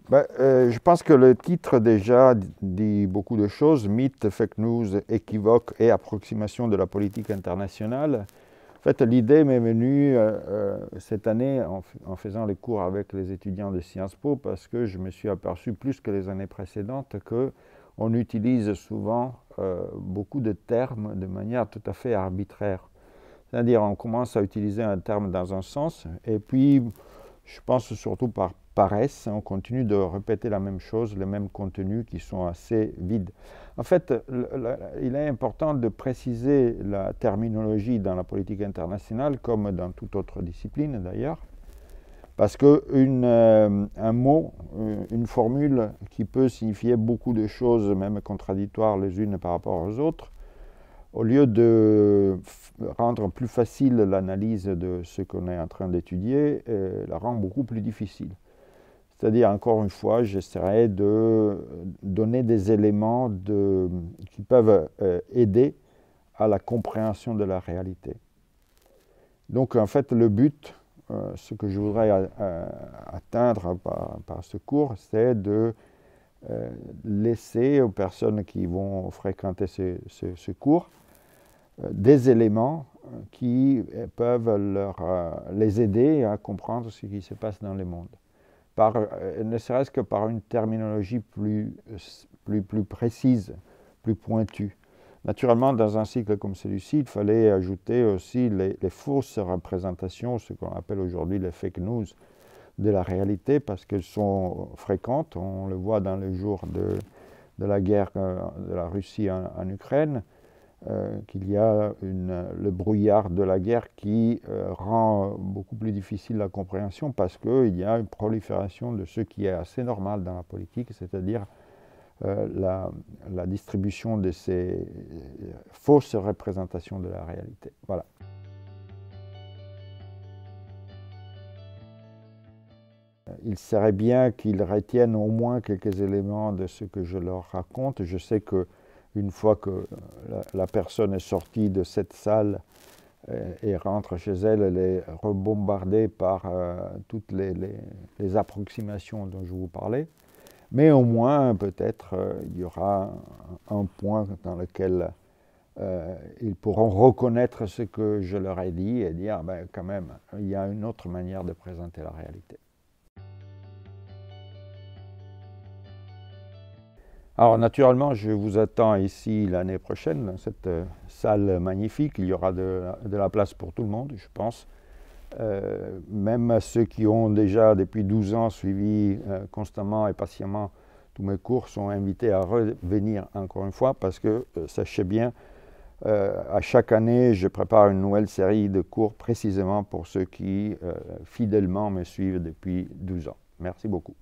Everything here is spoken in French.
Je pense que le titre déjà dit beaucoup de choses, mythes, fake news, équivoques et approximation de la politique internationale. En fait, l'idée m'est venue cette année en faisant les cours avec les étudiants de Sciences Po, parce que je me suis aperçu plus que les années précédentes qu'on utilise souvent beaucoup de termes de manière tout à fait arbitraire. C'est-à-dire on commence à utiliser un terme dans un sens et puis je pense surtout par paresse, on continue de répéter la même chose, les mêmes contenus qui sont assez vides. En fait, il est important de préciser la terminologie dans la politique internationale, comme dans toute autre discipline d'ailleurs, parce qu'un mot, une formule qui peut signifier beaucoup de choses, même contradictoires les unes par rapport aux autres, au lieu de rendre plus facile l'analyse de ce qu'on est en train d'étudier, la rend beaucoup plus difficile. C'est-à-dire, encore une fois, j'essaierai de donner des éléments qui peuvent aider à la compréhension de la réalité. Donc, en fait, le but, ce que je voudrais atteindre par ce cours, c'est de laisser aux personnes qui vont fréquenter ce cours des éléments qui peuvent les aider à comprendre ce qui se passe dans le monde. Ne serait-ce que par une terminologie plus précise, plus pointue. Naturellement, dans un cycle comme celui-ci, il fallait ajouter aussi les fausses représentations, ce qu'on appelle aujourd'hui les fake news, de la réalité, parce qu'elles sont fréquentes. On le voit dans les jours de la guerre de la Russie en Ukraine, qu'il y a le brouillard de la guerre qui rend beaucoup plus difficile la compréhension, parce qu'il y a une prolifération de ce qui est assez normal dans la politique, c'est-à-dire la distribution de ces fausses représentations de la réalité. Voilà. Il serait bien qu'ils retiennent au moins quelques éléments de ce que je leur raconte. Je sais qu'une fois que la personne est sortie de cette salle et rentre chez elle, elle est rebombardée par toutes les approximations dont je vous parlais. Mais au moins, peut-être, il y aura un point dans lequel ils pourront reconnaître ce que je leur ai dit et dire, ben, quand même, il y a une autre manière de présenter la réalité. Alors naturellement, je vous attends ici l'année prochaine, dans cette salle magnifique. Il y aura de la place pour tout le monde, je pense. Même ceux qui ont déjà depuis 12 ans suivi constamment et patiemment tous mes cours sont invités à revenir encore une fois, parce que, sachez bien, à chaque année, je prépare une nouvelle série de cours précisément pour ceux qui fidèlement me suivent depuis 12 ans. Merci beaucoup.